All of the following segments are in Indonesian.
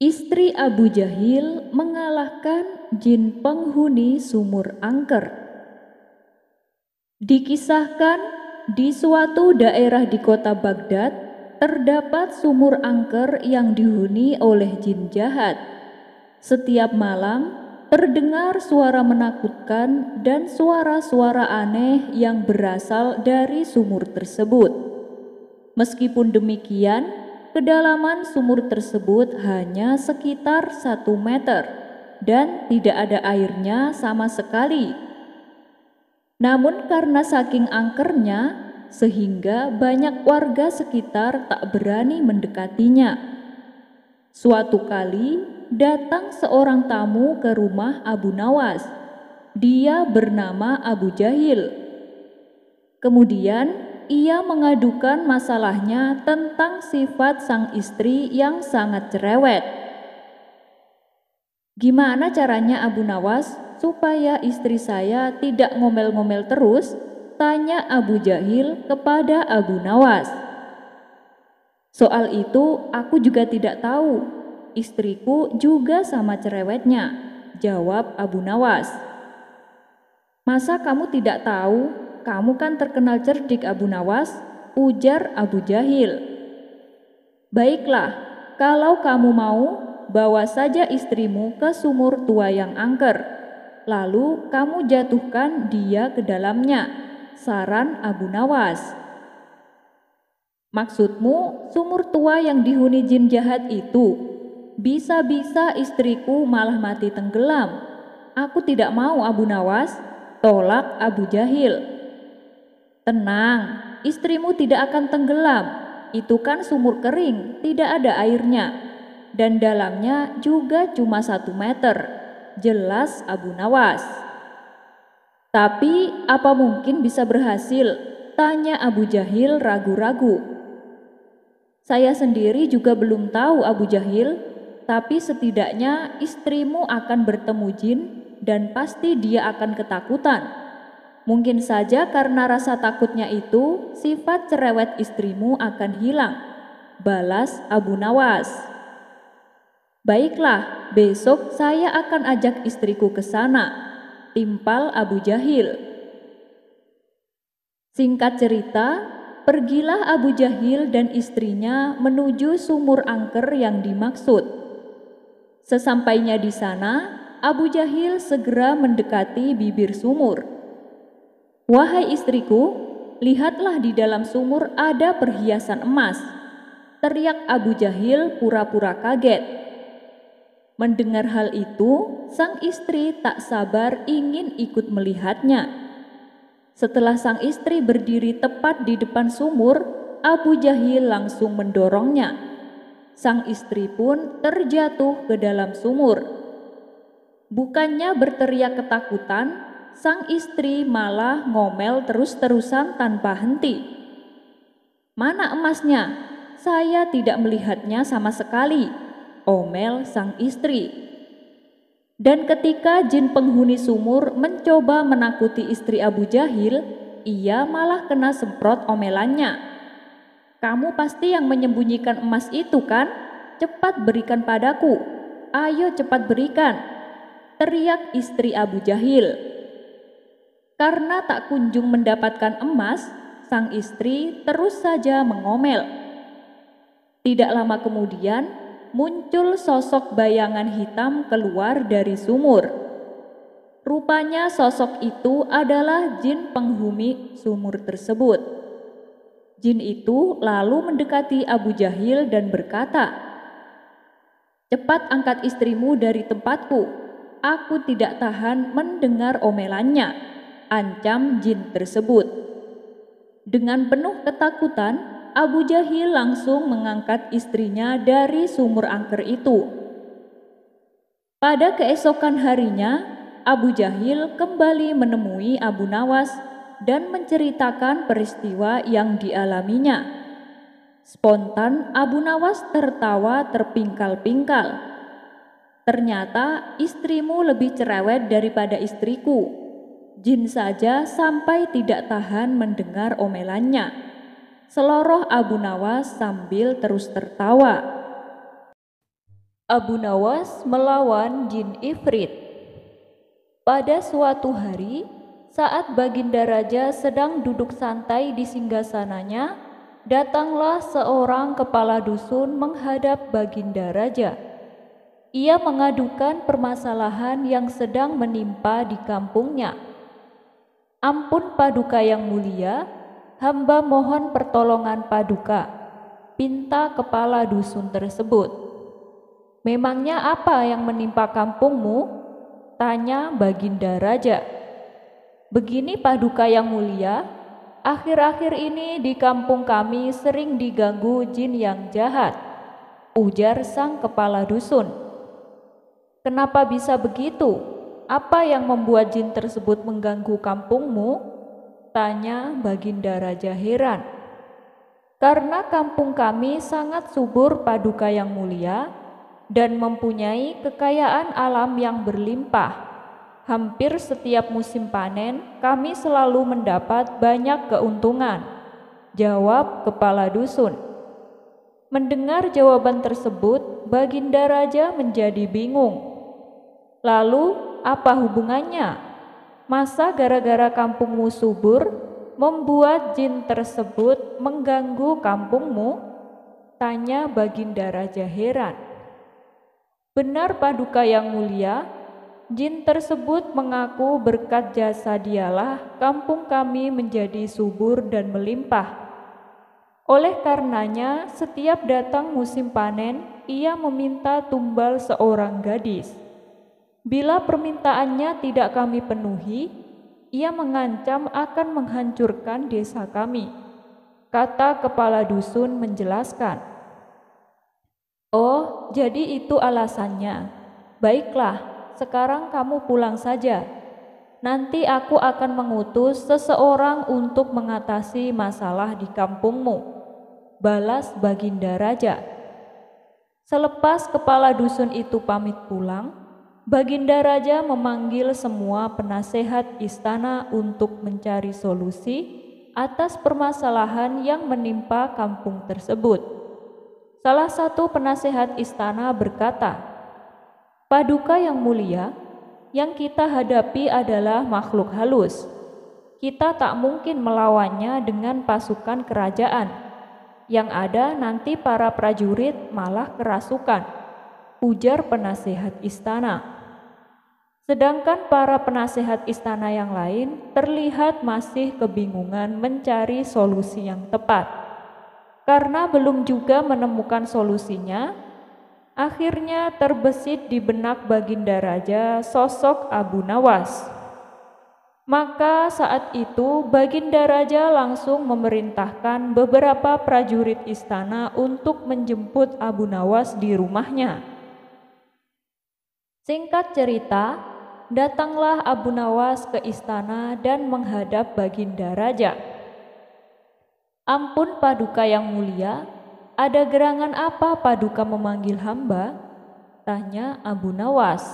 Istri Abu Jahil mengalahkan jin penghuni sumur angker. Dikisahkan di suatu daerah di kota Baghdad terdapat sumur angker yang dihuni oleh jin jahat. Setiap malam terdengar suara menakutkan dan suara-suara aneh yang berasal dari sumur tersebut. Meskipun demikian, kedalaman sumur tersebut hanya sekitar 1 meter dan tidak ada airnya sama sekali. Namun karena saking angkernya, sehingga banyak warga sekitar tak berani mendekatinya. Suatu kali datang seorang tamu ke rumah Abu Nawas. Dia bernama Abu Jahil. Kemudian ia mengadukan masalahnya tentang sifat sang istri yang sangat cerewet. Gimana caranya Abu Nawas supaya istri saya tidak ngomel-ngomel terus? Tanya Abu Jahil kepada Abu Nawas. Soal itu aku juga tidak tahu. Istriku juga sama cerewetnya, jawab Abu Nawas. Masa kamu tidak tahu? Kamu kan terkenal cerdik Abu Nawas, ujar Abu Jahil. Baiklah, kalau kamu mau, bawa saja istrimu ke sumur tua yang angker. Lalu kamu jatuhkan dia ke dalamnya, saran Abu Nawas. Maksudmu sumur tua yang dihuni jin jahat itu? Bisa-bisa istriku malah mati tenggelam. Aku tidak mau Abu Nawas, tolak Abu Jahil. Tenang, istrimu tidak akan tenggelam. Itu kan sumur kering, tidak ada airnya. Dan dalamnya juga cuma 1 meter, jelas Abu Nawas. Tapi apa mungkin bisa berhasil? Tanya Abu Jahil ragu-ragu. Saya sendiri juga belum tahu Abu Jahil, tapi setidaknya istrimu akan bertemu jin dan pasti dia akan ketakutan. Mungkin saja karena rasa takutnya itu, sifat cerewet istrimu akan hilang, balas Abu Nawas. Baiklah, besok saya akan ajak istriku ke sana, timpal Abu Jahil. Singkat cerita, pergilah Abu Jahil dan istrinya menuju sumur angker yang dimaksud. Sesampainya di sana, Abu Jahil segera mendekati bibir sumur. Wahai istriku, lihatlah di dalam sumur ada perhiasan emas, teriak Abu Jahil pura-pura kaget. Mendengar hal itu, sang istri tak sabar ingin ikut melihatnya. Setelah sang istri berdiri tepat di depan sumur, Abu Jahil langsung mendorongnya. Sang istri pun terjatuh ke dalam sumur. Bukannya berteriak ketakutan, sang istri malah ngomel terus-terusan tanpa henti. Mana emasnya? Saya tidak melihatnya sama sekali, omel sang istri. Dan ketika jin penghuni sumur mencoba menakuti istri Abu Jahil, ia malah kena semprot omelannya. Kamu pasti yang menyembunyikan emas itu kan? Cepat berikan padaku. Ayo cepat berikan, teriak istri Abu Jahil. Karena tak kunjung mendapatkan emas, sang istri terus saja mengomel. Tidak lama kemudian, muncul sosok bayangan hitam keluar dari sumur. Rupanya sosok itu adalah jin penghuni sumur tersebut. Jin itu lalu mendekati Abu Jahil dan berkata, "Cepat angkat istrimu dari tempatku. Aku tidak tahan mendengar omelannya," ancam jin tersebut. Dengan penuh ketakutan, Abu Jahil langsung mengangkat istrinya dari sumur angker itu. Pada keesokan harinya, Abu Jahil kembali menemui Abu Nawas dan menceritakan peristiwa yang dialaminya. Spontan Abu Nawas tertawa terpingkal-pingkal. Ternyata istrimu lebih cerewet daripada istriku. Jin saja sampai tidak tahan mendengar omelannya, seloroh Abu Nawas sambil terus tertawa. Abu Nawas melawan jin Ifrit. Pada suatu hari, saat Baginda Raja sedang duduk santai di singgasananya, datanglah seorang kepala dusun menghadap Baginda Raja. Ia mengadukan permasalahan yang sedang menimpa di kampungnya. "Ampun Paduka yang mulia, hamba mohon pertolongan Paduka," pinta kepala dusun tersebut. "Memangnya apa yang menimpa kampungmu?" tanya Baginda Raja. "Begini Paduka yang mulia, akhir-akhir ini di kampung kami sering diganggu jin yang jahat," ujar sang kepala dusun. "Kenapa bisa begitu? Apa yang membuat jin tersebut mengganggu kampungmu?" tanya Baginda Raja heran. "Karena kampung kami sangat subur Paduka yang mulia, dan mempunyai kekayaan alam yang berlimpah. Hampir setiap musim panen kami selalu mendapat banyak keuntungan," jawab kepala dusun. Mendengar jawaban tersebut, Baginda Raja menjadi bingung. "Lalu apa hubungannya? Masa gara-gara kampungmu subur membuat jin tersebut mengganggu kampungmu?" tanya Baginda Raja heran. "Benar Paduka yang mulia, jin tersebut mengaku berkat jasa dialah kampung kami menjadi subur dan melimpah. Oleh karenanya, setiap datang musim panen, ia meminta tumbal seorang gadis. Bila permintaannya tidak kami penuhi, ia mengancam akan menghancurkan desa kami," kata kepala dusun menjelaskan. "Oh, jadi itu alasannya. Baiklah, sekarang kamu pulang saja. Nanti aku akan mengutus seseorang untuk mengatasi masalah di kampungmu," balas Baginda Raja. Selepas kepala dusun itu pamit pulang, Baginda Raja memanggil semua penasehat istana untuk mencari solusi atas permasalahan yang menimpa kampung tersebut. Salah satu penasehat istana berkata, "Paduka yang mulia, yang kita hadapi adalah makhluk halus. Kita tak mungkin melawannya dengan pasukan kerajaan. Yang ada nanti para prajurit malah kerasukan," ujar penasehat istana. Sedangkan para penasehat istana yang lain terlihat masih kebingungan mencari solusi yang tepat. Karena belum juga menemukan solusinya, akhirnya terbesit di benak Baginda Raja sosok Abu Nawas. Maka saat itu Baginda Raja langsung memerintahkan beberapa prajurit istana untuk menjemput Abu Nawas di rumahnya. Singkat cerita, datanglah Abu Nawas ke istana dan menghadap Baginda Raja. "Ampun Paduka yang mulia, ada gerangan apa Paduka memanggil hamba?" tanya Abu Nawas.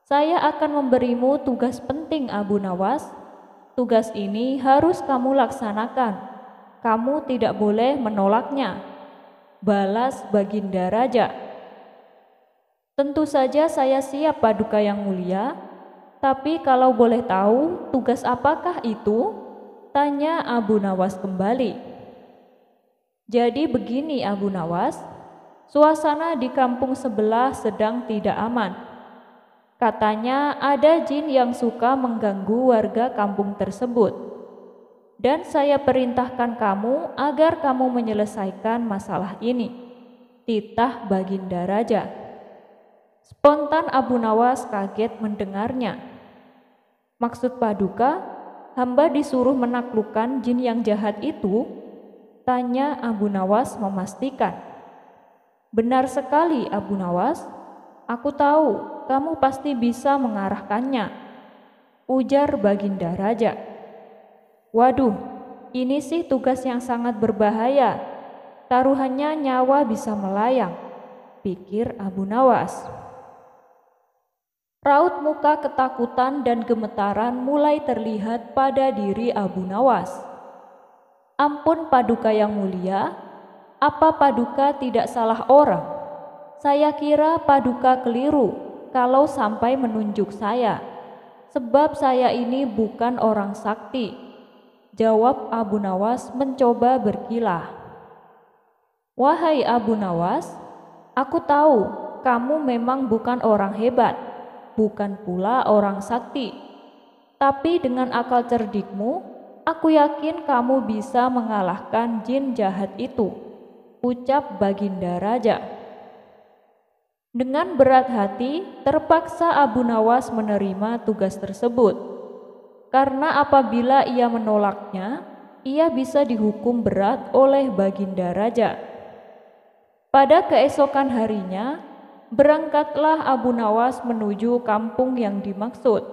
"Saya akan memberimu tugas penting Abu Nawas. Tugas ini harus kamu laksanakan. Kamu tidak boleh menolaknya," balas Baginda Raja. "Tentu saja saya siap Paduka yang mulia, tapi kalau boleh tahu tugas apakah itu?" tanya Abu Nawas kembali. "Jadi begini Abu Nawas, suasana di kampung sebelah sedang tidak aman. Katanya ada jin yang suka mengganggu warga kampung tersebut. Dan saya perintahkan kamu agar kamu menyelesaikan masalah ini," titah Baginda Raja. Spontan Abu Nawas kaget mendengarnya. "Maksud Paduka, hamba disuruh menaklukkan jin yang jahat itu?" tanya Abu Nawas memastikan. "Benar sekali Abu Nawas, aku tahu kamu pasti bisa mengarahkannya," ujar Baginda Raja. "Waduh, ini sih tugas yang sangat berbahaya. Taruhannya nyawa bisa melayang," pikir Abu Nawas. Raut muka ketakutan dan gemetaran mulai terlihat pada diri Abu Nawas. "Ampun Paduka yang mulia, apa Paduka tidak salah orang? Saya kira Paduka keliru kalau sampai menunjuk saya, sebab saya ini bukan orang sakti, jawab Abu Nawas mencoba berkilah. Wahai Abu Nawas, aku tahu kamu memang bukan orang hebat, bukan pula orang sakti. Tapi dengan akal cerdikmu, aku yakin kamu bisa mengalahkan jin jahat itu, ucap Baginda Raja. Dengan berat hati, terpaksa Abu Nawas menerima tugas tersebut. Karena apabila ia menolaknya, ia bisa dihukum berat oleh Baginda Raja. Pada keesokan harinya, berangkatlah Abu Nawas menuju kampung yang dimaksud.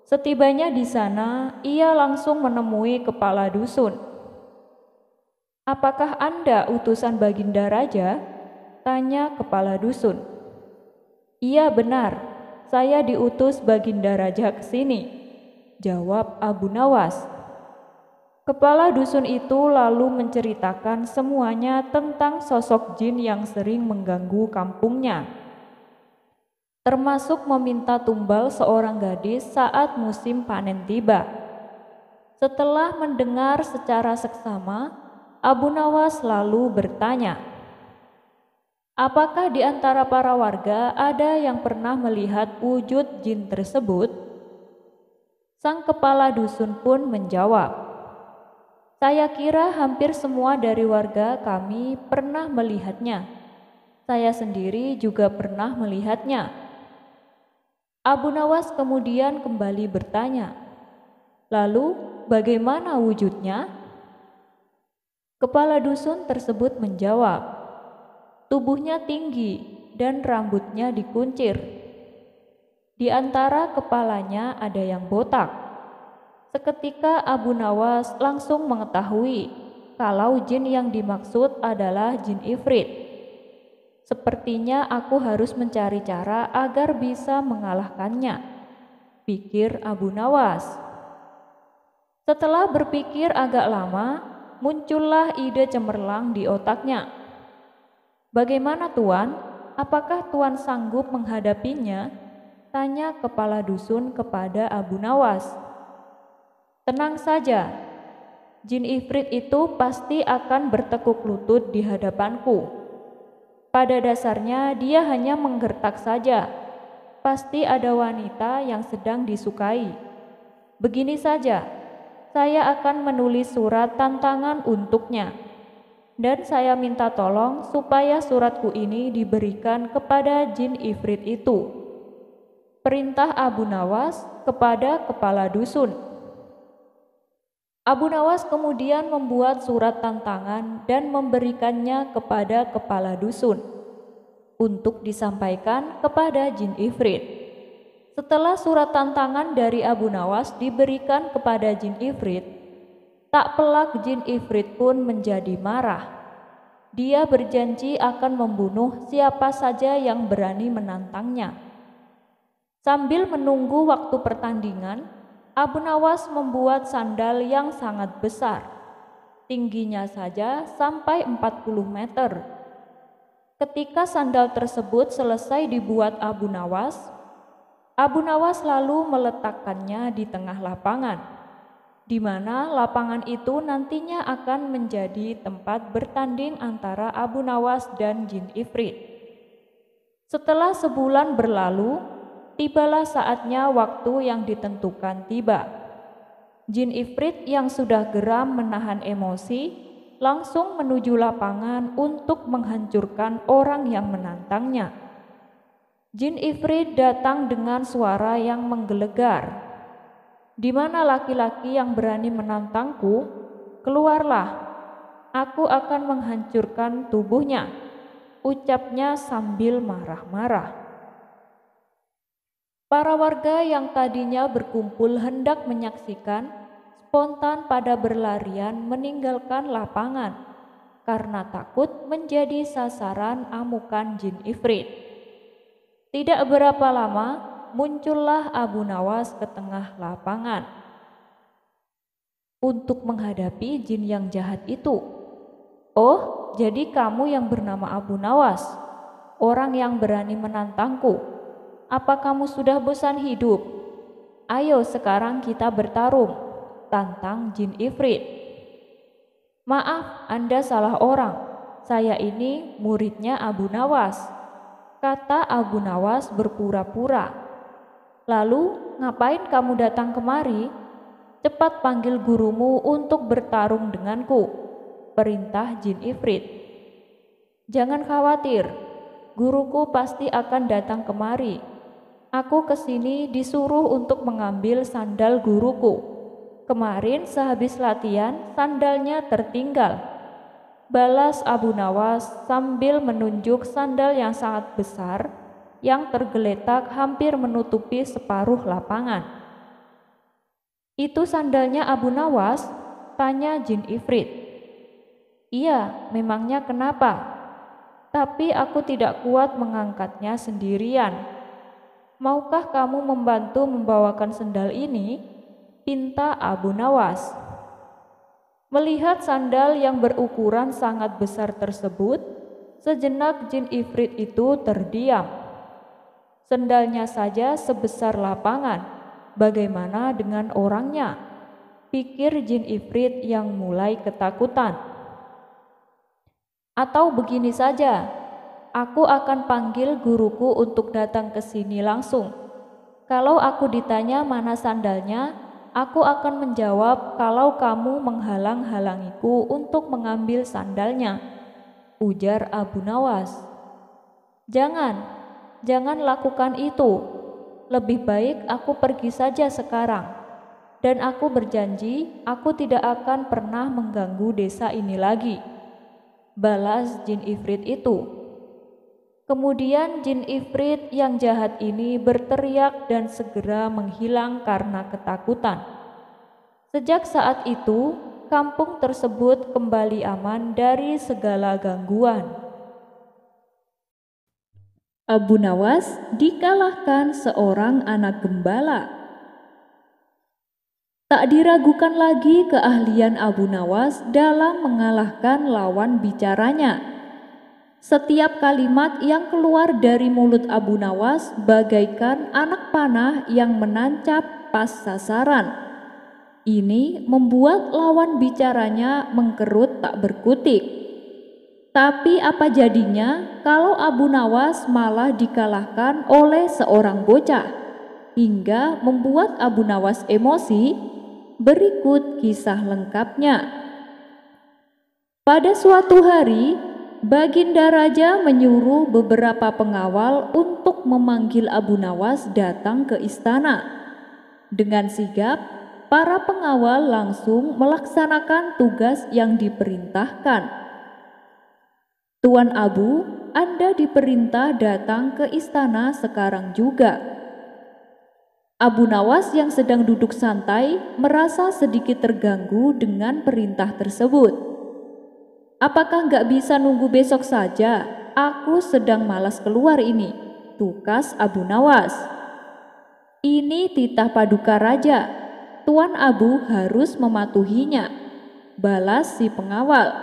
Setibanya di sana, ia langsung menemui kepala dusun. "Apakah Anda utusan Baginda Raja?" tanya kepala dusun. "Iya benar, saya diutus Baginda Raja ke sini," jawab Abu Nawas. Kepala dusun itu lalu menceritakan semuanya tentang sosok jin yang sering mengganggu kampungnya, termasuk meminta tumbal seorang gadis saat musim panen tiba. Setelah mendengar secara seksama, Abu Nawas lalu bertanya, "Apakah di antara para warga ada yang pernah melihat wujud jin tersebut?" Sang kepala dusun pun menjawab, "Saya kira hampir semua dari warga kami pernah melihatnya. Saya sendiri juga pernah melihatnya." Abu Nawas kemudian kembali bertanya, "Lalu bagaimana wujudnya?" Kepala dusun tersebut menjawab, "Tubuhnya tinggi dan rambutnya dikuncir. Di antara kepalanya ada yang botak." Seketika Abu Nawas langsung mengetahui kalau jin yang dimaksud adalah jin ifrit. "Sepertinya aku harus mencari cara agar bisa mengalahkannya," pikir Abu Nawas. Setelah berpikir agak lama, muncullah ide cemerlang di otaknya. "Bagaimana Tuan? Apakah Tuan sanggup menghadapinya?" tanya kepala dusun kepada Abu Nawas. "Tenang saja, jin ifrit itu pasti akan bertekuk lutut di hadapanku. Pada dasarnya dia hanya menggertak saja. Pasti ada wanita yang sedang disukai. Begini saja, saya akan menulis surat tantangan untuknya. Dan saya minta tolong supaya suratku ini diberikan kepada jin ifrit itu," perintah Abu Nawas kepada kepala dusun. Abu Nawas kemudian membuat surat tantangan dan memberikannya kepada kepala dusun untuk disampaikan kepada jin ifrit. Setelah surat tantangan dari Abu Nawas diberikan kepada jin ifrit, tak pelak jin ifrit pun menjadi marah. Dia berjanji akan membunuh siapa saja yang berani menantangnya. Sambil menunggu waktu pertandingan, Abu Nawas membuat sandal yang sangat besar. Tingginya saja sampai 40 meter. Ketika sandal tersebut selesai dibuat Abu Nawas lalu meletakkannya di tengah lapangan, di mana lapangan itu nantinya akan menjadi tempat bertanding antara Abu Nawas dan jin ifrit. Setelah sebulan berlalu, tibalah saatnya waktu yang ditentukan tiba. Jin ifrit yang sudah geram menahan emosi langsung menuju lapangan untuk menghancurkan orang yang menantangnya. Jin ifrit datang dengan suara yang menggelegar. "Di mana laki-laki yang berani menantangku? Keluarlah, aku akan menghancurkan tubuhnya," ucapnya sambil marah-marah. Para warga yang tadinya berkumpul hendak menyaksikan, spontan pada berlarian meninggalkan lapangan karena takut menjadi sasaran amukan jin ifrit. Tidak berapa lama, muncullah Abu Nawas ke tengah lapangan untuk menghadapi jin yang jahat itu. "Oh, jadi kamu yang bernama Abu Nawas?" orang yang berani menantangku. Apa kamu sudah bosan hidup? Ayo sekarang kita bertarung, tantang Jin Ifrit. Maaf, Anda salah orang. Saya ini muridnya Abu Nawas, kata Abu Nawas berpura-pura. Lalu, ngapain kamu datang kemari? Cepat panggil gurumu untuk bertarung denganku, perintah Jin Ifrit. Jangan khawatir, guruku pasti akan datang kemari. Aku kesini disuruh untuk mengambil sandal guruku. Kemarin sehabis latihan, sandalnya tertinggal. Balas Abu Nawas sambil menunjuk sandal yang sangat besar yang tergeletak hampir menutupi separuh lapangan. Itu sandalnya Abu Nawas? Tanya Jin Ifrit. Iya, memangnya kenapa? Tapi aku tidak kuat mengangkatnya sendirian. Maukah kamu membantu membawakan sandal ini? Pinta Abu Nawas. Melihat sandal yang berukuran sangat besar tersebut, sejenak Jin Ifrit itu terdiam. Sandalnya saja sebesar lapangan. Bagaimana dengan orangnya? Pikir Jin Ifrit yang mulai ketakutan. Atau begini saja, aku akan panggil guruku untuk datang ke sini langsung. Kalau aku ditanya mana sandalnya, aku akan menjawab kalau kamu menghalang-halangiku untuk mengambil sandalnya, ujar Abu Nawas. Jangan lakukan itu. Lebih baik aku pergi saja sekarang. Dan aku berjanji aku tidak akan pernah mengganggu desa ini lagi, balas Jin Ifrit itu. Kemudian Jin Ifrit yang jahat ini berteriak dan segera menghilang karena ketakutan. Sejak saat itu, kampung tersebut kembali aman dari segala gangguan. Abu Nawas dikalahkan seorang anak gembala. Tak diragukan lagi keahlian Abu Nawas dalam mengalahkan lawan bicaranya. Setiap kalimat yang keluar dari mulut Abu Nawas bagaikan anak panah yang menancap pas sasaran. Ini membuat lawan bicaranya mengkerut tak berkutik. Tapi apa jadinya kalau Abu Nawas malah dikalahkan oleh seorang bocah, hingga membuat Abu Nawas emosi? Berikut kisah lengkapnya. Pada suatu hari, Baginda Raja menyuruh beberapa pengawal untuk memanggil Abu Nawas datang ke istana. Dengan sigap, para pengawal langsung melaksanakan tugas yang diperintahkan. Tuan Abu, Anda diperintah datang ke istana sekarang juga. Abu Nawas yang sedang duduk santai merasa sedikit terganggu dengan perintah tersebut. Apakah nggak bisa nunggu besok saja? Aku sedang malas keluar ini, tukas Abu Nawas. Ini titah paduka raja, Tuan Abu harus mematuhinya, balas si pengawal.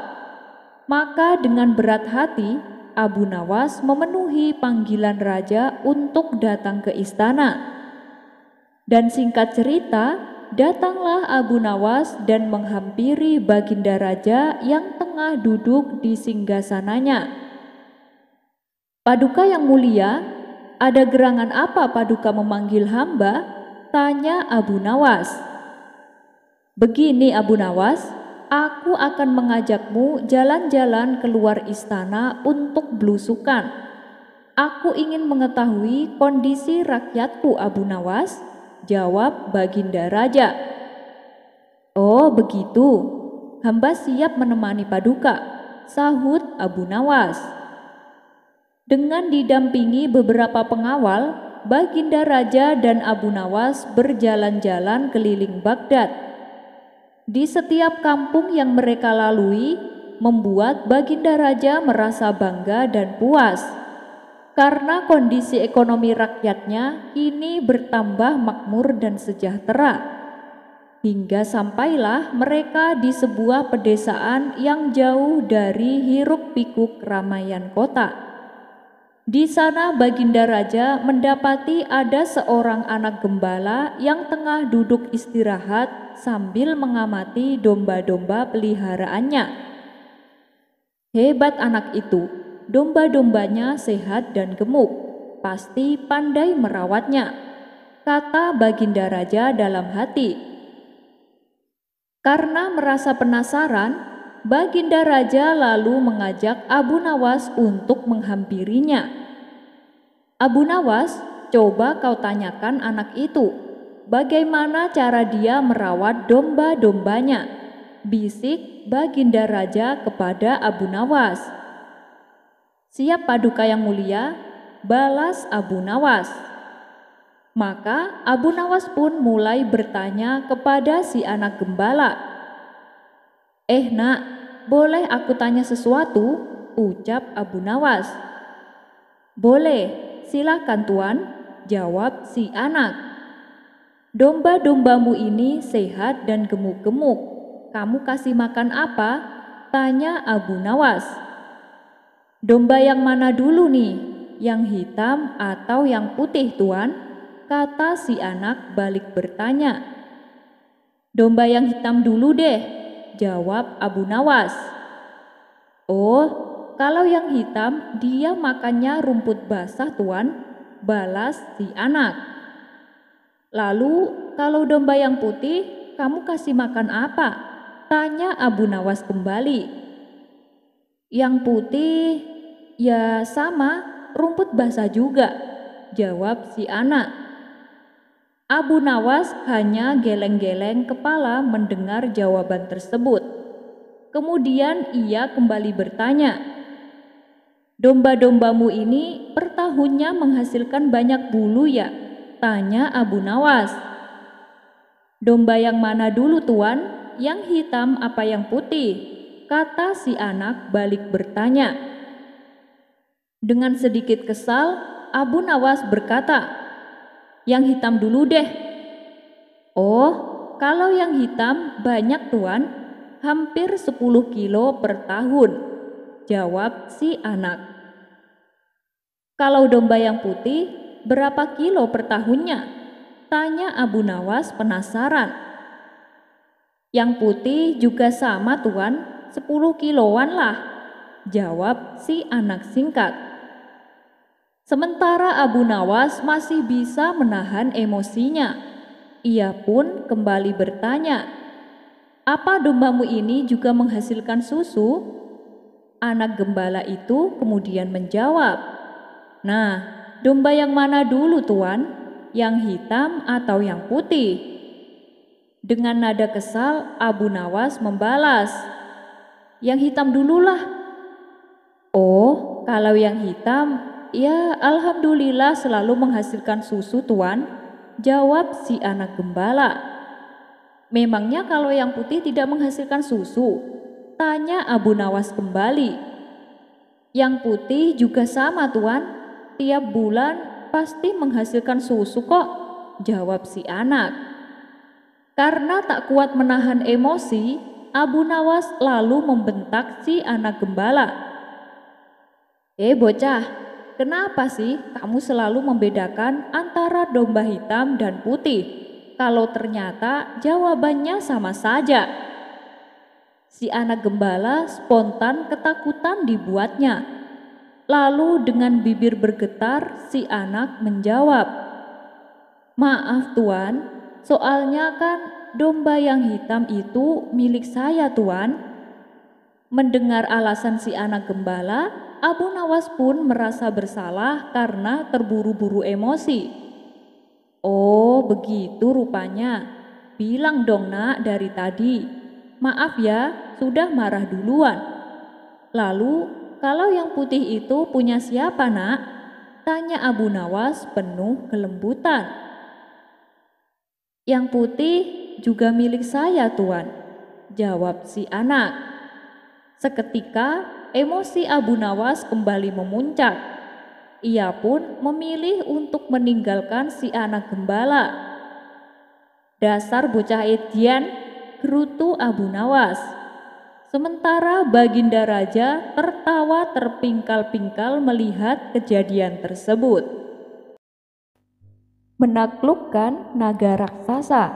Maka dengan berat hati, Abu Nawas memenuhi panggilan raja untuk datang ke istana. Dan singkat cerita, datanglah Abu Nawas dan menghampiri Baginda Raja yang tengah duduk di singgasananya. Paduka yang mulia, ada gerangan apa Paduka memanggil hamba? Tanya Abu Nawas. Begini Abu Nawas, aku akan mengajakmu jalan-jalan keluar istana untuk belusukan. Aku ingin mengetahui kondisi rakyatku Abu Nawas, jawab Baginda Raja. Oh begitu, hamba siap menemani Paduka, sahut Abu Nawas. Dengan didampingi beberapa pengawal, Baginda Raja dan Abu Nawas berjalan-jalan keliling Baghdad. Di setiap kampung yang mereka lalui, membuat Baginda Raja merasa bangga dan puas. Karena kondisi ekonomi rakyatnya kini bertambah makmur dan sejahtera. Hingga sampailah mereka di sebuah pedesaan yang jauh dari hiruk-pikuk keramaian kota. Di sana Baginda Raja mendapati ada seorang anak gembala yang tengah duduk istirahat sambil mengamati domba-domba peliharaannya. Hebat anak itu, domba-dombanya sehat dan gemuk, pasti pandai merawatnya, kata Baginda Raja dalam hati. Karena merasa penasaran, Baginda Raja lalu mengajak Abu Nawas untuk menghampirinya. Abu Nawas, coba kau tanyakan anak itu, bagaimana cara dia merawat domba-dombanya, bisik Baginda Raja kepada Abu Nawas. Siap Paduka Yang Mulia, balas Abu Nawas. Maka Abu Nawas pun mulai bertanya kepada si anak gembala. Nak, boleh aku tanya sesuatu? Ucap Abu Nawas. Boleh, silakan tuan, jawab si anak. Domba-dombamu ini sehat dan gemuk-gemuk. Kamu kasih makan apa? Tanya Abu Nawas. Domba yang mana dulu nih? Yang hitam atau yang putih tuan? Kata si anak balik bertanya. Domba yang hitam dulu deh, jawab Abu Nawas. Oh, kalau yang hitam dia makannya rumput basah tuan, balas si anak. Lalu kalau domba yang putih kamu kasih makan apa? Tanya Abu Nawas kembali. Yang putih ya sama, rumput basah juga, jawab si anak. Abu Nawas hanya geleng-geleng kepala mendengar jawaban tersebut. Kemudian ia kembali bertanya, domba-dombamu ini per tahunnya menghasilkan banyak bulu ya? Tanya Abu Nawas. Domba yang mana dulu tuan? Yang hitam apa yang putih? Kata si anak balik bertanya. Dengan sedikit kesal, Abu Nawas berkata, yang hitam dulu deh. Oh, kalau yang hitam banyak tuan, hampir 10 kilo per tahun, jawab si anak. Kalau domba yang putih, berapa kilo per tahunnya? Tanya Abu Nawas penasaran. Yang putih juga sama tuan, 10 kiloan lah, jawab si anak singkat. Sementara Abu Nawas masih bisa menahan emosinya. Ia pun kembali bertanya, apa dombamu ini juga menghasilkan susu? Anak gembala itu kemudian menjawab, nah, domba yang mana dulu tuan? Yang hitam atau yang putih? Dengan nada kesal, Abu Nawas membalas, yang hitam dululah. Oh, kalau yang hitam, ya, alhamdulillah selalu menghasilkan susu tuan, jawab si anak gembala. Memangnya kalau yang putih tidak menghasilkan susu? Tanya Abu Nawas kembali. Yang putih juga sama tuan, tiap bulan pasti menghasilkan susu kok, jawab si anak. Karena tak kuat menahan emosi, Abu Nawas lalu membentak si anak gembala. Bocah, kenapa sih kamu selalu membedakan antara domba hitam dan putih, kalau ternyata jawabannya sama saja? Si anak gembala spontan ketakutan dibuatnya. Lalu dengan bibir bergetar si anak menjawab, maaf tuan, soalnya kan domba yang hitam itu milik saya tuan. Mendengar alasan si anak gembala, Abu Nawas pun merasa bersalah karena terburu-buru emosi. Oh, begitu rupanya. Bilang dong nak dari tadi. Maaf ya, sudah marah duluan. Lalu, kalau yang putih itu punya siapa nak? Tanya Abu Nawas penuh kelembutan. Yang putih juga milik saya tuan, jawab si anak. Seketika, emosi Abu Nawas kembali memuncak. Ia pun memilih untuk meninggalkan si anak gembala. Dasar bocah edian, gerutu Abu Nawas. Sementara Baginda Raja tertawa terpingkal-pingkal melihat kejadian tersebut. Menaklukkan naga raksasa.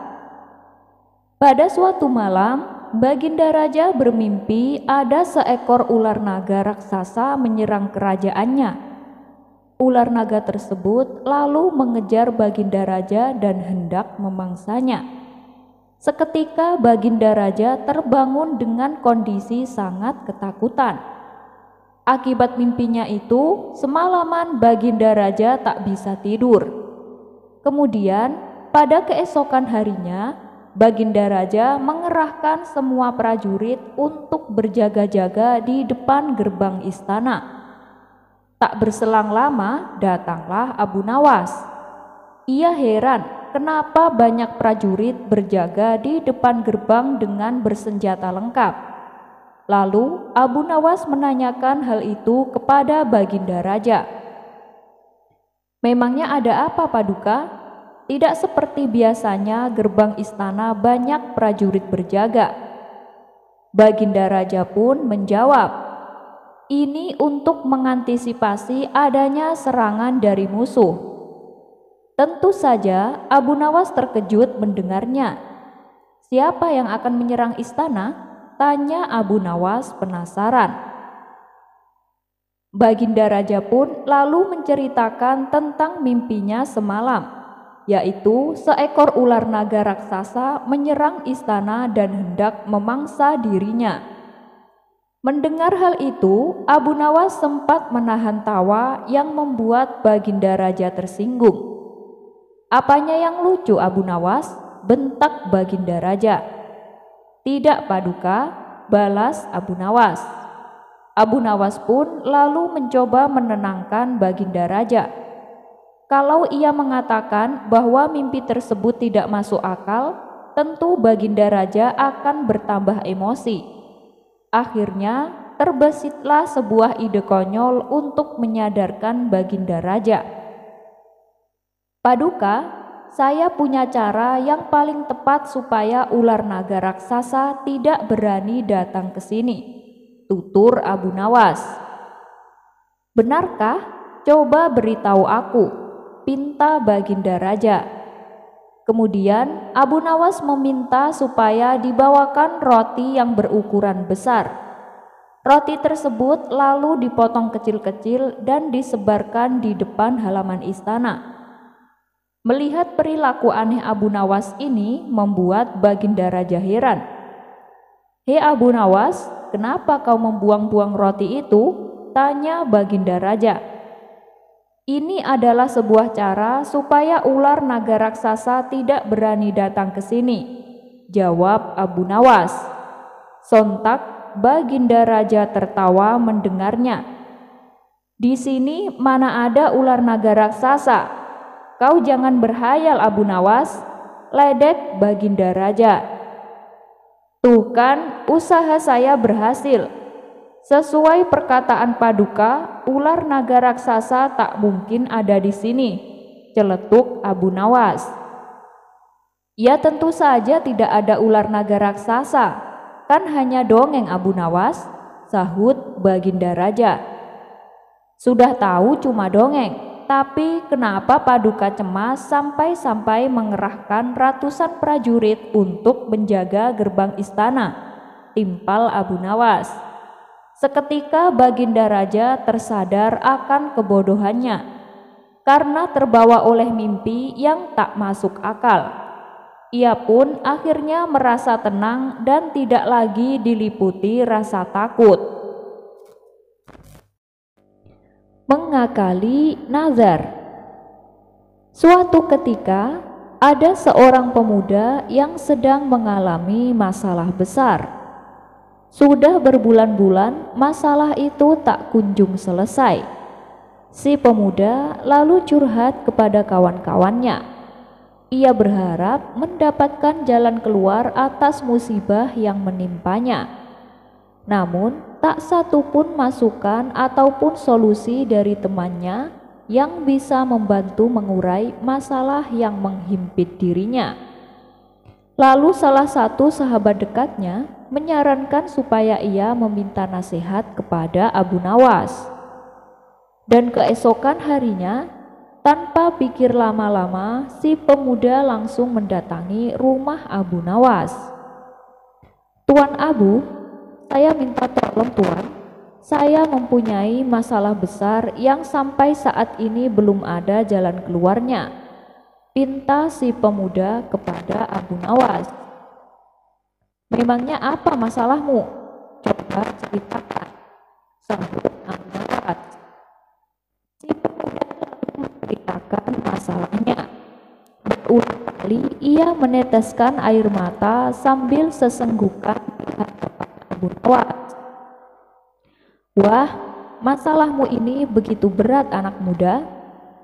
Pada suatu malam, Baginda Raja bermimpi ada seekor ular naga raksasa menyerang kerajaannya. Ular naga tersebut lalu mengejar Baginda Raja dan hendak memangsanya. Seketika Baginda Raja terbangun dengan kondisi sangat ketakutan. Akibat mimpinya itu, semalaman Baginda Raja tak bisa tidur. Kemudian, pada keesokan harinya, Baginda Raja mengerahkan semua prajurit untuk berjaga-jaga di depan gerbang istana. Tak berselang lama, datanglah Abu Nawas. Ia heran kenapa banyak prajurit berjaga di depan gerbang dengan bersenjata lengkap. Lalu Abu Nawas menanyakan hal itu kepada Baginda Raja. "Memangnya ada apa, Paduka? Tidak seperti biasanya gerbang istana banyak prajurit berjaga." Baginda Raja pun menjawab, "Ini untuk mengantisipasi adanya serangan dari musuh." Tentu saja Abu Nawas terkejut mendengarnya. "Siapa yang akan menyerang istana?" tanya Abu Nawas penasaran. Baginda Raja pun lalu menceritakan tentang mimpinya semalam, yaitu seekor ular naga raksasa menyerang istana dan hendak memangsa dirinya. Mendengar hal itu, Abu Nawas sempat menahan tawa yang membuat Baginda Raja tersinggung. "Apanya yang lucu, Abu Nawas?" bentak Baginda Raja. "Tidak, Paduka," balas Abu Nawas. Abu Nawas pun lalu mencoba menenangkan Baginda Raja. Kalau ia mengatakan bahwa mimpi tersebut tidak masuk akal, tentu Baginda Raja akan bertambah emosi. Akhirnya terbesitlah sebuah ide konyol untuk menyadarkan Baginda Raja. "Paduka, saya punya cara yang paling tepat supaya ular naga raksasa tidak berani datang ke sini," tutur Abu Nawas. "Benarkah? Coba beritahu aku," pinta Baginda Raja. Kemudian Abu Nawas meminta supaya dibawakan roti yang berukuran besar. Roti tersebut lalu dipotong kecil-kecil dan disebarkan di depan halaman istana. Melihat perilaku aneh Abu Nawas ini membuat Baginda Raja heran. "Hei Abu Nawas, kenapa kau membuang-buang roti itu?" tanya Baginda Raja. "Ini adalah sebuah cara supaya ular naga raksasa tidak berani datang ke sini," jawab Abu Nawas. Sontak Baginda Raja tertawa mendengarnya. "Di sini mana ada ular naga raksasa? Kau jangan berhayal, Abu Nawas," ledek Baginda Raja. "Tuh kan, usaha saya berhasil. Sesuai perkataan Paduka, ular naga raksasa tak mungkin ada di sini," celetuk Abu Nawas. "Ya tentu saja tidak ada ular naga raksasa, kan hanya dongeng, Abu Nawas," sahut Baginda Raja. "Sudah tahu cuma dongeng. Tapi kenapa Paduka cemas sampai-sampai mengerahkan ratusan prajurit untuk menjaga gerbang istana?" timpal Abu Nawas. Seketika Baginda Raja tersadar akan kebodohannya karena terbawa oleh mimpi yang tak masuk akal. Ia pun akhirnya merasa tenang dan tidak lagi diliputi rasa takut. Mengakali nazar. Suatu ketika, ada seorang pemuda yang sedang mengalami masalah besar. Sudah berbulan-bulan masalah itu tak kunjung selesai. Si pemuda lalu curhat kepada kawan-kawannya. Ia berharap mendapatkan jalan keluar atas musibah yang menimpanya. Namun, tak satu pun masukan ataupun solusi dari temannya yang bisa membantu mengurai masalah yang menghimpit dirinya. Lalu salah satu sahabat dekatnya menyarankan supaya ia meminta nasihat kepada Abu Nawas. Dan keesokan harinya, tanpa pikir lama-lama, si pemuda langsung mendatangi rumah Abu Nawas. "Tuan Abu, saya minta tolong Tuan. Saya mempunyai masalah besar yang sampai saat ini belum ada jalan keluarnya," pinta si pemuda kepada Abu Nawas. "Memangnya apa masalahmu? Coba ceritakan," sahut Abu Nawas. Si pemuda lalu menceritakan masalahnya. Berulang kali ia meneteskan air mata sambil sesenggukan melihat kepada Abu Nawas. "Wah, masalahmu ini begitu berat anak muda.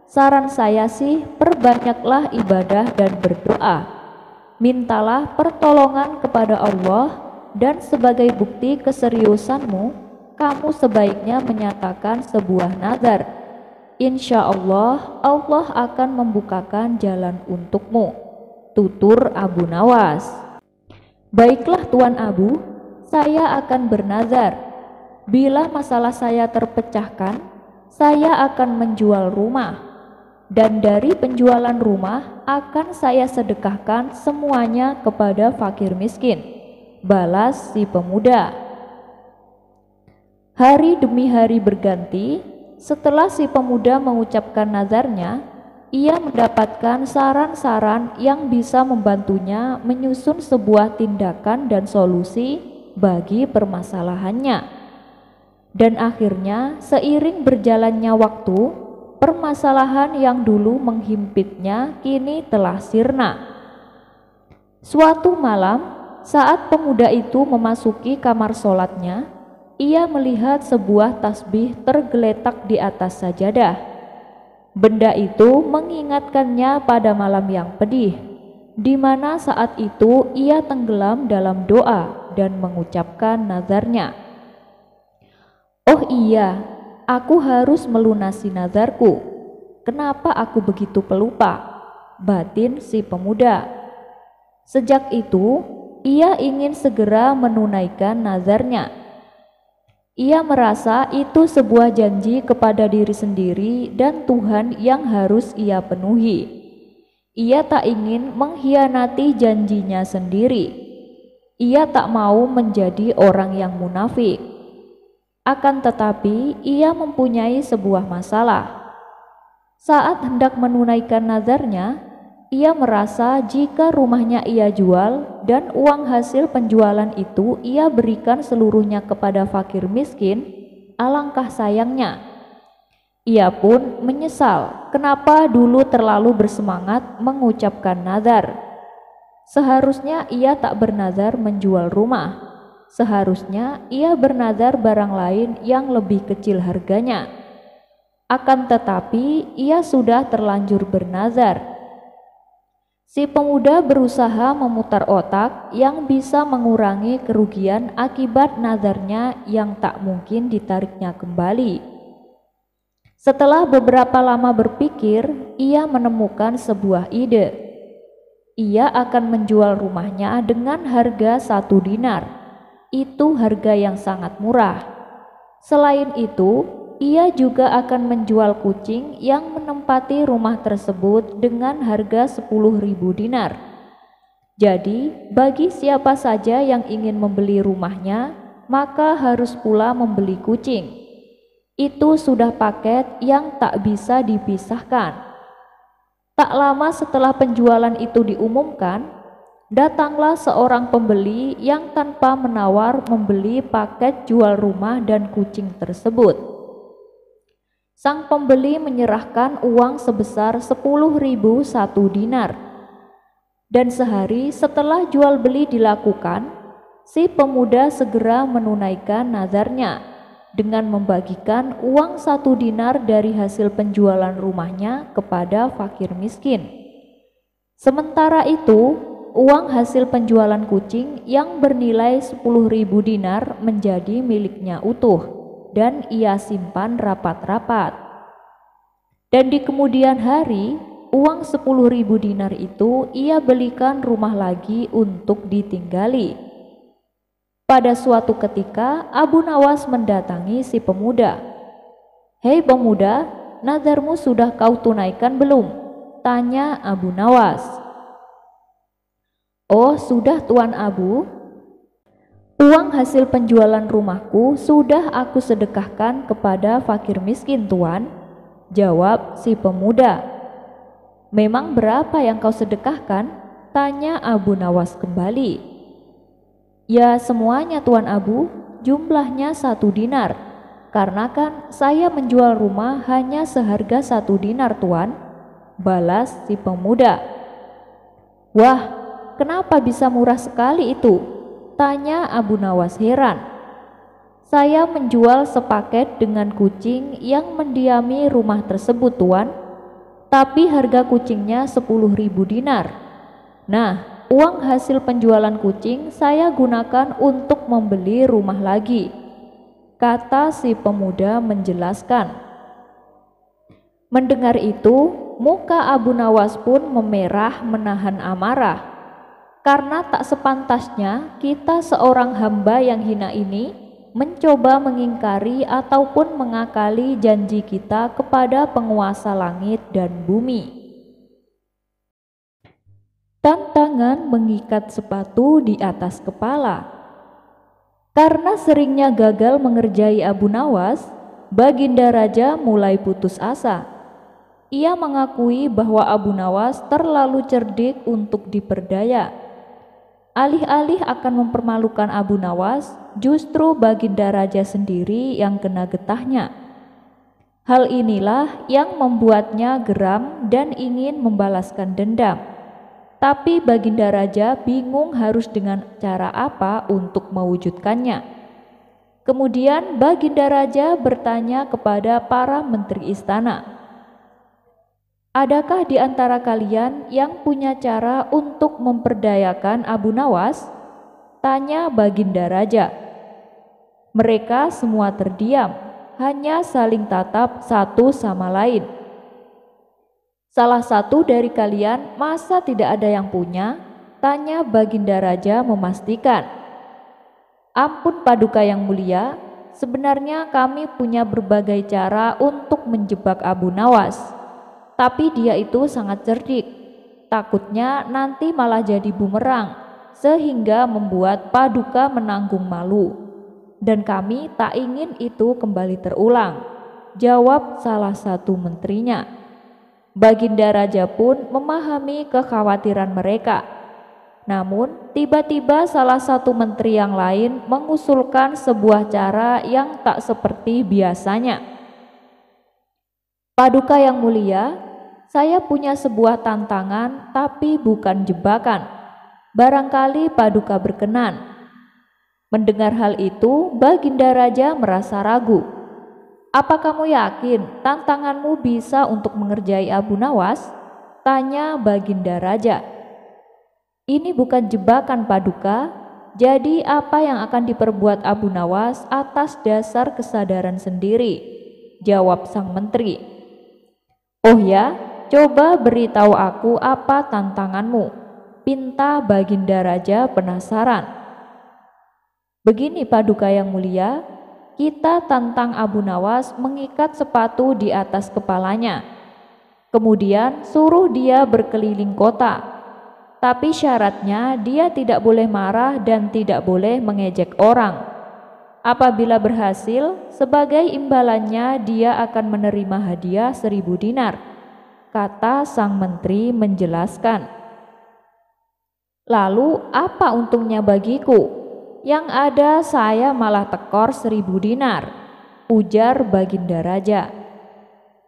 Saran saya sih, perbanyaklah ibadah dan berdoa. Mintalah pertolongan kepada Allah, dan sebagai bukti keseriusanmu, kamu sebaiknya menyatakan sebuah nazar. Insya Allah, Allah akan membukakan jalan untukmu," tutur Abu Nawas. "Baiklah Tuan Abu, saya akan bernazar. Bila masalah saya terpecahkan, saya akan menjual rumah. Dan dari penjualan rumah akan saya sedekahkan semuanya kepada fakir miskin," balas si pemuda. Hari demi hari berganti. Setelah si pemuda mengucapkan nazarnya, ia mendapatkan saran-saran yang bisa membantunya menyusun sebuah tindakan dan solusi bagi permasalahannya. Dan akhirnya, seiring berjalannya waktu, permasalahan yang dulu menghimpitnya kini telah sirna. Suatu malam, saat pemuda itu memasuki kamar sholatnya, ia melihat sebuah tasbih tergeletak di atas sajadah. Benda itu mengingatkannya pada malam yang pedih, di mana saat itu ia tenggelam dalam doa dan mengucapkan nazarnya. "Oh iya, aku harus melunasi nazarku. Kenapa aku begitu pelupa?" batin si pemuda. Sejak itu, ia ingin segera menunaikan nazarnya. Ia merasa itu sebuah janji kepada diri sendiri dan Tuhan yang harus ia penuhi. Ia tak ingin mengkhianati janjinya sendiri. Ia tak mau menjadi orang yang munafik. Akan tetapi, ia mempunyai sebuah masalah. Saat hendak menunaikan nazarnya, ia merasa jika rumahnya ia jual dan uang hasil penjualan itu ia berikan seluruhnya kepada fakir miskin, alangkah sayangnya. Ia pun menyesal kenapa dulu terlalu bersemangat mengucapkan nazar. Seharusnya ia tak bernazar menjual rumah. Seharusnya ia bernazar barang lain yang lebih kecil harganya. Akan tetapi ia sudah terlanjur bernazar. Si pemuda berusaha memutar otak yang bisa mengurangi kerugian akibat nazarnya yang tak mungkin ditariknya kembali. Setelah beberapa lama berpikir, ia menemukan sebuah ide. Ia akan menjual rumahnya dengan harga 1 dinar. Itu harga yang sangat murah. Selain itu, ia juga akan menjual kucing yang menempati rumah tersebut dengan harga 10.000 dinar. Jadi, bagi siapa saja yang ingin membeli rumahnya, maka harus pula membeli kucing. Itu sudah paket yang tak bisa dipisahkan. Tak lama setelah penjualan itu diumumkan, datanglah seorang pembeli yang tanpa menawar membeli paket jual rumah dan kucing tersebut. Sang pembeli menyerahkan uang sebesar 10.000 1 dinar. Dan sehari setelah jual beli dilakukan, si pemuda segera menunaikan nazarnya dengan membagikan uang 1 dinar dari hasil penjualan rumahnya kepada fakir miskin. Sementara itu, uang hasil penjualan kucing yang bernilai 10.000 dinar menjadi miliknya utuh dan ia simpan rapat-rapat. Dan di kemudian hari, uang 10.000 dinar itu ia belikan rumah lagi untuk ditinggali. Pada suatu ketika Abu Nawas mendatangi si pemuda. "Hei pemuda, nazarmu sudah kau tunaikan belum?" tanya Abu Nawas. "Oh sudah Tuan Abu. Uang hasil penjualan rumahku sudah aku sedekahkan kepada fakir miskin Tuan," jawab si pemuda. "Memang berapa yang kau sedekahkan?" tanya Abu Nawas kembali. "Ya semuanya Tuan Abu, jumlahnya 1 dinar. Karena kan saya menjual rumah hanya seharga 1 dinar Tuan," balas si pemuda. "Wah, kenapa bisa murah sekali itu?" tanya Abu Nawas heran. "Saya menjual sepaket dengan kucing yang mendiami rumah tersebut Tuan, tapi harga kucingnya 10.000 dinar. Nah, uang hasil penjualan kucing saya gunakan untuk membeli rumah lagi," kata si pemuda menjelaskan. Mendengar itu, muka Abu Nawas pun memerah menahan amarah. Karena tak sepantasnya kita seorang hamba yang hina ini mencoba mengingkari ataupun mengakali janji kita kepada penguasa langit dan bumi. Tantangan mengikat sepatu di atas kepala. Karena seringnya gagal mengerjai Abu Nawas, Baginda Raja mulai putus asa. Ia mengakui bahwa Abu Nawas terlalu cerdik untuk diperdaya. Alih-alih akan mempermalukan Abu Nawas, justru Baginda Raja sendiri yang kena getahnya. Hal inilah yang membuatnya geram dan ingin membalaskan dendam. Tapi Baginda Raja bingung harus dengan cara apa untuk mewujudkannya. Kemudian Baginda Raja bertanya kepada para menteri istana, "Adakah di antara kalian yang punya cara untuk memperdayakan Abu Nawas?" tanya Baginda Raja. Mereka semua terdiam, hanya saling tatap satu sama lain. "Salah satu dari kalian masa tidak ada yang punya?" tanya Baginda Raja memastikan. "Ampun Paduka yang mulia, sebenarnya kami punya berbagai cara untuk menjebak Abu Nawas. Tapi dia itu sangat cerdik. Takutnya nanti malah jadi bumerang, sehingga membuat Paduka menanggung malu. Dan kami tak ingin itu kembali terulang," jawab salah satu menterinya. Baginda Raja pun memahami kekhawatiran mereka. Namun, tiba-tiba salah satu menteri yang lain mengusulkan sebuah cara yang tak seperti biasanya. "Paduka yang mulia, saya punya sebuah tantangan tapi bukan jebakan. Barangkali Paduka berkenan." Mendengar hal itu, Baginda Raja merasa ragu. "Apa kamu yakin tantanganmu bisa untuk mengerjai Abu Nawas?" tanya Baginda Raja. "Ini bukan jebakan Paduka, jadi apa yang akan diperbuat Abu Nawas atas dasar kesadaran sendiri," jawab sang menteri. "Oh ya, coba beritahu aku apa tantanganmu," pinta Baginda Raja penasaran. "Begini Paduka yang mulia, kita tantang Abu Nawas mengikat sepatu di atas kepalanya. Kemudian suruh dia berkeliling kota. Tapi syaratnya dia tidak boleh marah dan tidak boleh mengejek orang. Apabila berhasil, sebagai imbalannya dia akan menerima hadiah 1.000 dinar," kata sang menteri menjelaskan. "Lalu apa untungnya bagiku? Yang ada saya malah tekor 1.000 dinar," ujar Baginda Raja.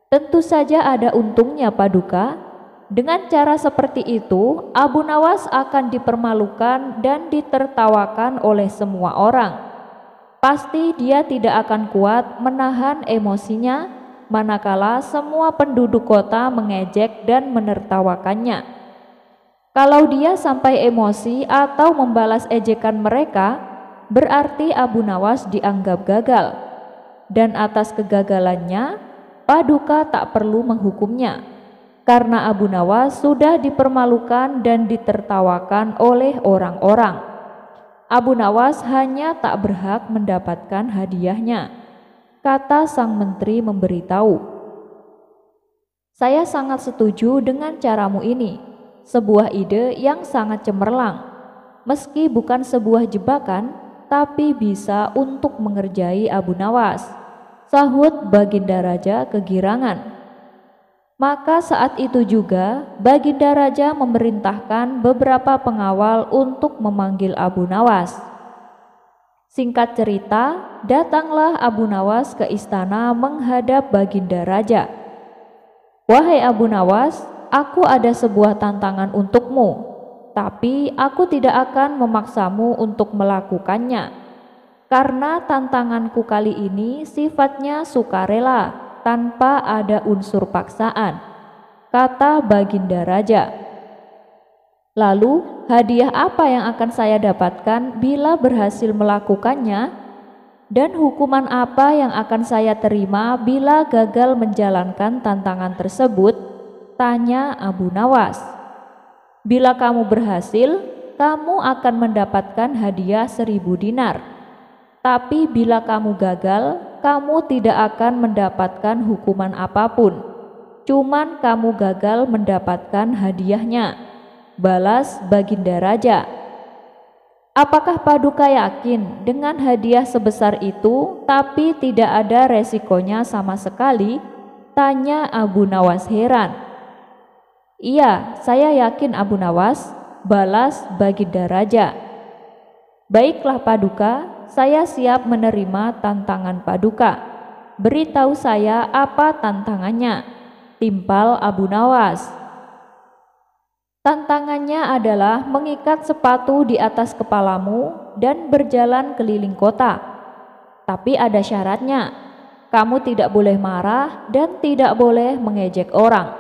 "Tentu saja ada untungnya Paduka. Dengan cara seperti itu, Abu Nawas akan dipermalukan dan ditertawakan oleh semua orang. Pasti dia tidak akan kuat menahan emosinya manakala semua penduduk kota mengejek dan menertawakannya. Kalau dia sampai emosi atau membalas ejekan mereka, berarti Abu Nawas dianggap gagal, dan atas kegagalannya Paduka tak perlu menghukumnya. karena Abu Nawas sudah dipermalukan dan ditertawakan oleh orang-orang. Abu Nawas hanya tak berhak mendapatkan hadiahnya, kata sang menteri memberitahu. Saya sangat setuju dengan caramu ini, sebuah ide yang sangat cemerlang. Meski bukan sebuah jebakan, tapi bisa untuk mengerjai Abu Nawas, sahut Baginda Raja kegirangan. Maka saat itu juga Baginda Raja memerintahkan beberapa pengawal untuk memanggil Abu Nawas. Singkat cerita, datanglah Abu Nawas ke istana menghadap Baginda Raja. Wahai Abu Nawas, aku ada sebuah tantangan untukmu, tapi aku tidak akan memaksamu untuk melakukannya, karena tantanganku kali ini sifatnya sukarela, tanpa ada unsur paksaan, kata Baginda Raja. Lalu, hadiah apa yang akan saya dapatkan bila berhasil melakukannya? Dan hukuman apa yang akan saya terima bila gagal menjalankan tantangan tersebut? Tanya Abu Nawas. Bila kamu berhasil, kamu akan mendapatkan hadiah 1000 dinar. Tapi bila kamu gagal, kamu tidak akan mendapatkan hukuman apapun. Cuman kamu gagal mendapatkan hadiahnya, balas Baginda Raja. Apakah Paduka yakin dengan hadiah sebesar itu tapi tidak ada resikonya sama sekali? Tanya Abu Nawas heran. Iya, saya yakin Abu Nawas, balas Baginda Raja. Baiklah Paduka, saya siap menerima tantangan Paduka. Beritahu saya apa tantangannya, timpal Abu Nawas. Tantangannya adalah mengikat sepatu di atas kepalamu dan berjalan keliling kota. Tapi ada syaratnya, kamu tidak boleh marah dan tidak boleh mengejek orang,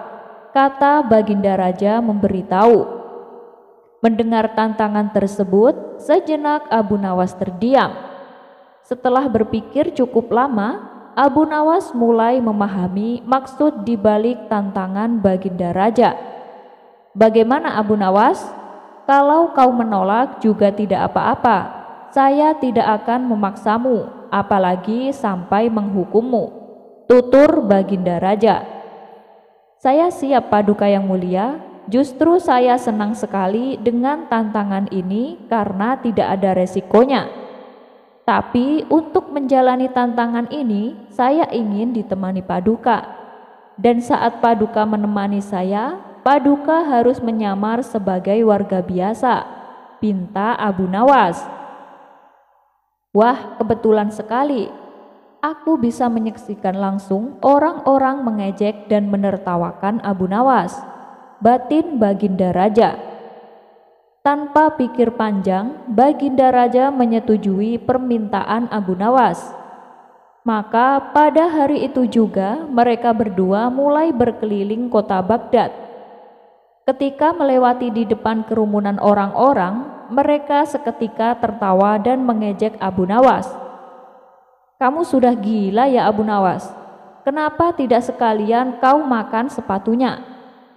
kata Baginda Raja memberitahu. Mendengar tantangan tersebut, sejenak Abu Nawas terdiam. Setelah berpikir cukup lama, Abu Nawas mulai memahami maksud dibalik tantangan Baginda Raja. Bagaimana Abu Nawas? Kalau kau menolak juga tidak apa-apa. Saya tidak akan memaksamu, apalagi sampai menghukummu, tutur Baginda Raja. Saya siap Paduka yang mulia. Justru saya senang sekali dengan tantangan ini karena tidak ada resikonya. Tapi untuk menjalani tantangan ini, saya ingin ditemani Paduka. Dan saat Paduka menemani saya, Paduka harus menyamar sebagai warga biasa, pinta Abu Nawas. Wah, kebetulan sekali. Aku bisa menyaksikan langsung orang-orang mengejek dan menertawakan Abu Nawas, batin Baginda Raja. Tanpa pikir panjang, Baginda Raja menyetujui permintaan Abu Nawas. Maka pada hari itu juga mereka berdua mulai berkeliling kota Baghdad. Ketika melewati di depan kerumunan orang-orang, mereka seketika tertawa dan mengejek Abu Nawas. Kamu sudah gila ya Abu Nawas? Kenapa tidak sekalian kau makan sepatunya?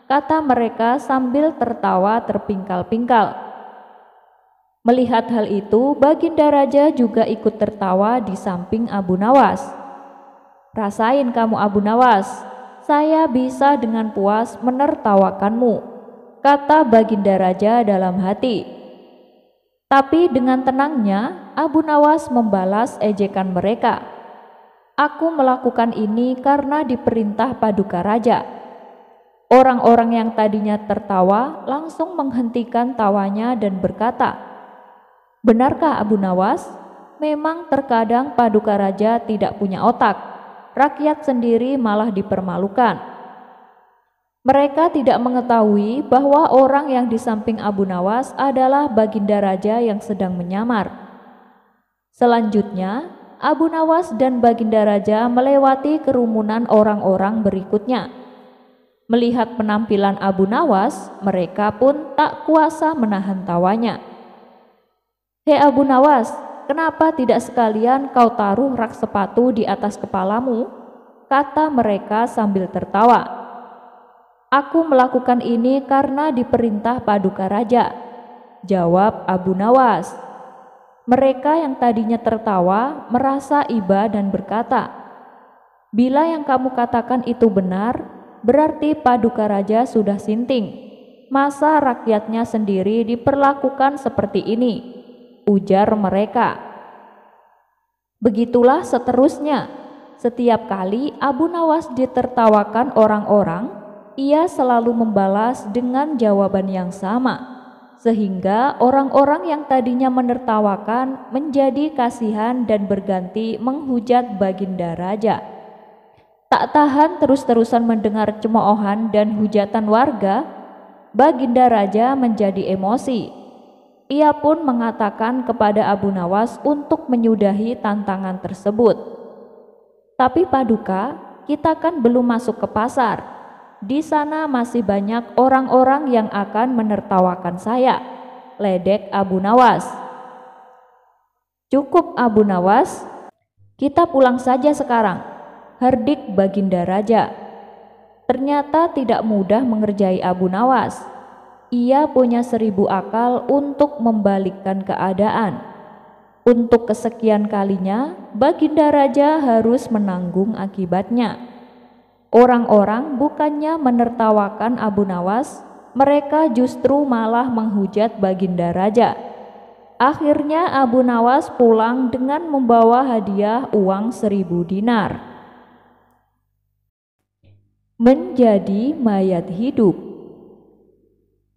Kata mereka sambil tertawa terpingkal-pingkal. Melihat hal itu, Baginda Raja juga ikut tertawa di samping Abu Nawas. Rasain kamu Abu Nawas, saya bisa dengan puas menertawakanmu, kata Baginda Raja dalam hati. Tapi dengan tenangnya, Abu Nawas membalas ejekan mereka. Aku melakukan ini karena diperintah Paduka Raja. Orang-orang yang tadinya tertawa langsung menghentikan tawanya dan berkata, benarkah Abu Nawas? Memang terkadang Paduka Raja tidak punya otak, rakyat sendiri malah dipermalukan. Mereka tidak mengetahui bahwa orang yang di samping Abu Nawas adalah Baginda Raja yang sedang menyamar. Selanjutnya, Abu Nawas dan Baginda Raja melewati kerumunan orang-orang berikutnya. Melihat penampilan Abu Nawas, mereka pun tak kuasa menahan tawanya. Hei Abu Nawas, kenapa tidak sekalian kau taruh rak sepatu di atas kepalamu? Kata mereka sambil tertawa. Aku melakukan ini karena diperintah Paduka Raja, jawab Abu Nawas. Mereka yang tadinya tertawa merasa iba dan berkata, bila yang kamu katakan itu benar, berarti Paduka Raja sudah sinting. Masa rakyatnya sendiri diperlakukan seperti ini, ujar mereka. Begitulah seterusnya. Setiap kali Abu Nawas ditertawakan orang-orang, ia selalu membalas dengan jawaban yang sama, sehingga orang-orang yang tadinya menertawakan menjadi kasihan dan berganti menghujat Baginda Raja. Tak tahan terus-terusan mendengar cemoohan dan hujatan warga, Baginda Raja menjadi emosi. Ia pun mengatakan kepada Abu Nawas untuk menyudahi tantangan tersebut. Tapi Paduka, kita kan belum masuk ke pasar. Di sana masih banyak orang-orang yang akan menertawakan saya, ledek Abu Nawas. Cukup Abu Nawas, kita pulang saja sekarang, hardik Baginda Raja. Ternyata tidak mudah mengerjai Abu Nawas. Ia punya 1000 akal untuk membalikkan keadaan. Untuk kesekian kalinya, Baginda Raja harus menanggung akibatnya. Orang-orang bukannya menertawakan Abu Nawas, mereka justru malah menghujat Baginda Raja. Akhirnya Abu Nawas pulang dengan membawa hadiah uang 1000 dinar. Menjadi mayat hidup.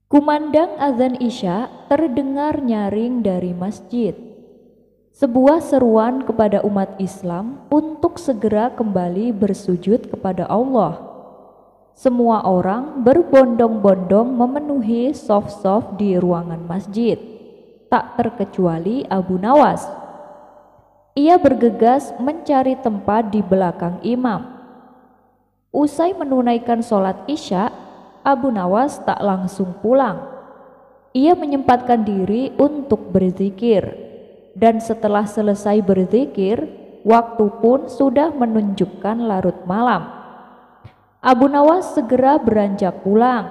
Kumandang azan Isya terdengar nyaring dari masjid. Sebuah seruan kepada umat Islam untuk segera kembali bersujud kepada Allah. Semua orang berbondong-bondong memenuhi shaf-shaf di ruangan masjid, tak terkecuali Abu Nawas. Ia bergegas mencari tempat di belakang imam. Usai menunaikan sholat Isya, Abu Nawas tak langsung pulang. Ia menyempatkan diri untuk berzikir, dan setelah selesai berzikir, waktu pun sudah menunjukkan larut malam. Abu Nawas segera beranjak pulang.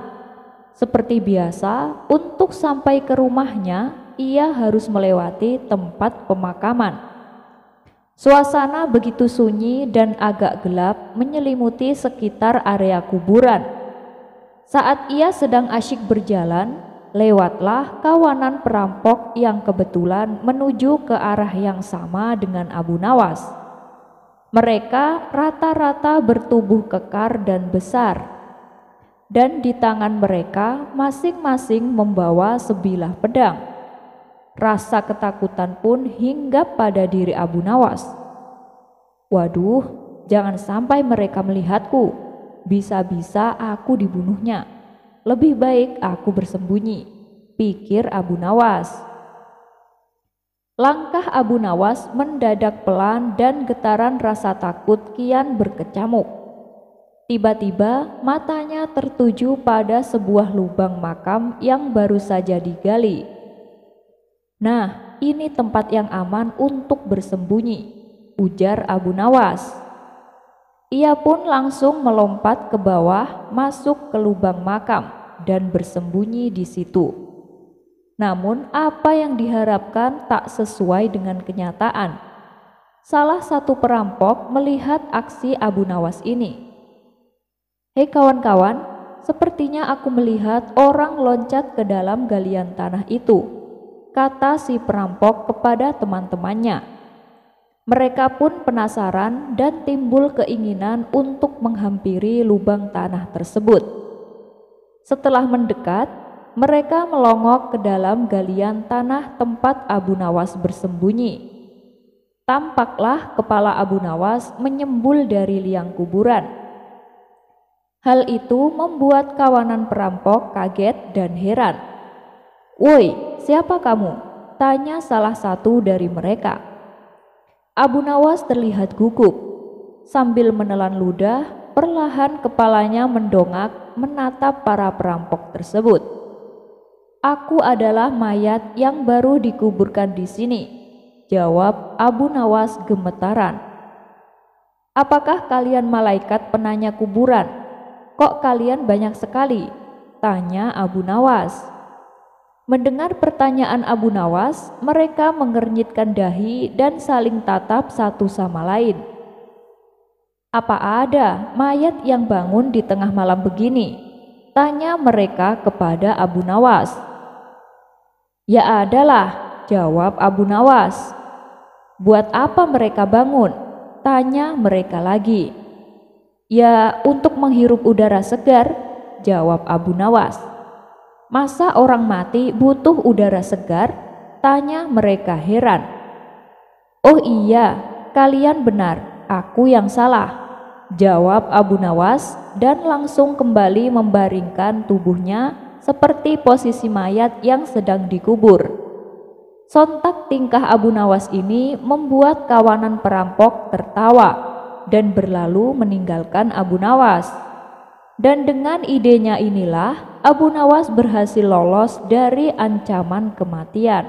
Seperti biasa, untuk sampai ke rumahnya, ia harus melewati tempat pemakaman. Suasana begitu sunyi dan agak gelap menyelimuti sekitar area kuburan. Saat ia sedang asyik berjalan, lewatlah kawanan perampok yang kebetulan menuju ke arah yang sama dengan Abu Nawas. Mereka rata-rata bertubuh kekar dan besar, dan di tangan mereka masing-masing membawa sebilah pedang. Rasa ketakutan pun hinggap pada diri Abu Nawas. Waduh, jangan sampai mereka melihatku. Bisa-bisa aku dibunuhnya. Lebih baik aku bersembunyi, pikir Abu Nawas. Langkah Abu Nawas mendadak pelan dan getaran rasa takut kian berkecamuk. Tiba-tiba matanya tertuju pada sebuah lubang makam yang baru saja digali. Nah, ini tempat yang aman untuk bersembunyi, ujar Abu Nawas. Ia pun langsung melompat ke bawah, masuk ke lubang makam dan bersembunyi di situ. Namun apa yang diharapkan tak sesuai dengan kenyataan. Salah satu perampok melihat aksi Abu Nawas ini. Hei kawan-kawan, sepertinya aku melihat orang loncat ke dalam galian tanah itu, kata si perampok kepada teman-temannya. Mereka pun penasaran dan timbul keinginan untuk menghampiri lubang tanah tersebut. Setelah mendekat, mereka melongok ke dalam galian tanah tempat Abu Nawas bersembunyi. Tampaklah kepala Abu Nawas menyembul dari liang kuburan. Hal itu membuat kawanan perampok kaget dan heran. "Woi, siapa kamu?" tanya salah satu dari mereka. Abu Nawas terlihat gugup. Sambil menelan ludah, perlahan kepalanya mendongak menatap para perampok tersebut. "Aku adalah mayat yang baru dikuburkan di sini," jawab Abu Nawas gemetaran. "Apakah kalian malaikat penanya kuburan?" kok kalian banyak sekali?" tanya Abu Nawas. Mendengar pertanyaan Abu Nawas, mereka mengernyitkan dahi dan saling tatap satu sama lain. "Apa ada mayat yang bangun di tengah malam begini?" tanya mereka kepada Abu Nawas. "Ya adalah," jawab Abu Nawas. "Buat apa mereka bangun?" tanya mereka lagi. "Ya, untuk menghirup udara segar," jawab Abu Nawas. "Masa orang mati butuh udara segar?" tanya mereka heran. "Oh iya, kalian benar, aku yang salah," jawab Abu Nawas dan langsung kembali membaringkan tubuhnya seperti posisi mayat yang sedang dikubur. Sontak tingkah Abu Nawas ini membuat kawanan perampok tertawa dan berlalu meninggalkan Abu Nawas. Dan dengan idenya inilah Abu Nawas berhasil lolos dari ancaman kematian.